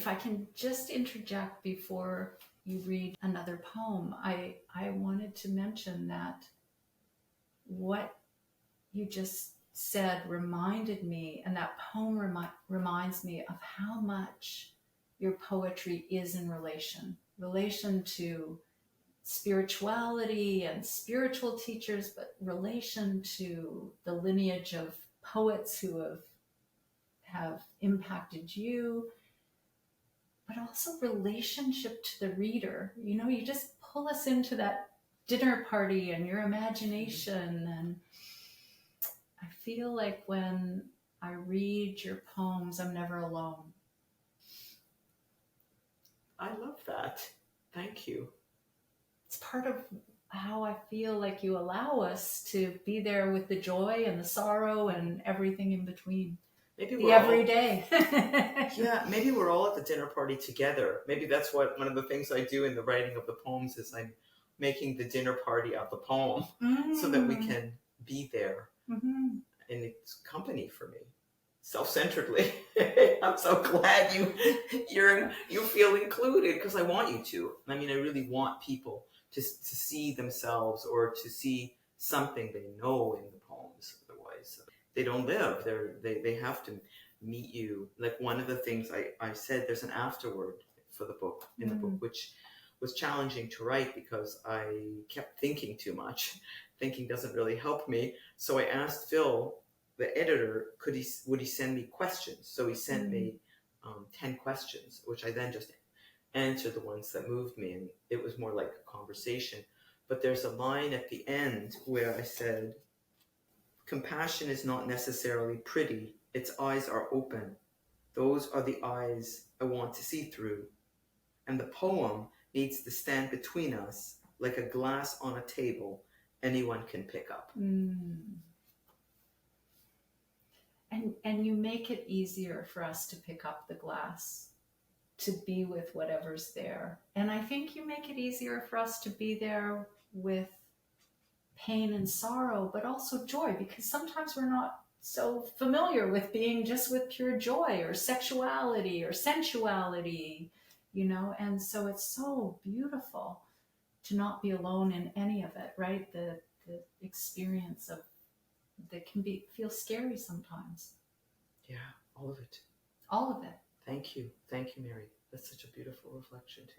if I can just interject before you read another poem, I wanted to mention that what you just said reminded me, and that poem reminds me of how much your poetry is in relation to spirituality and spiritual teachers, but relation to the lineage of poets who have impacted you, but also relationship to the reader. You know, you just pull us into that dinner party and your imagination. And I feel like when I read your poems, I'm never alone. I love that. Thank you. It's part of how I feel like you allow us to be there with the joy and the sorrow and everything in between. Maybe the everyday. Yeah, maybe we're all at the dinner party together. Maybe that's what one of the things I do in the writing of the poems is I'm making the dinner party of the poem so that we can be there in its company for me, self-centeredly. I'm so glad you feel included, because I want you to. I mean, I really want people to see themselves or to see something they know in the poems. Otherwise, they don't live. They have to meet you. Like one of the things I said, there's an afterword for the book, in the book, which was challenging to write because I kept thinking too much. Thinking doesn't really help me. So I asked Phil, the editor, would he send me questions? So he sent me 10 questions, which I then just answered the ones that moved me, and it was more like a conversation. But there's a line at the end where I said, compassion is not necessarily pretty. Its eyes are open. Those are the eyes I want to see through. And the poem needs to stand between us like a glass on a table anyone can pick up. And you make it easier for us to pick up the glass, to be with whatever's there. And I think you make it easier for us to be there with pain and sorrow, but also joy, because sometimes we're not so familiar with being just with pure joy or sexuality or sensuality, you know. And so it's so beautiful to not be alone in any of it, right? The experience of that can feel scary sometimes. Yeah, all of it. All of it. Thank you, Mary. That's such a beautiful reflection too.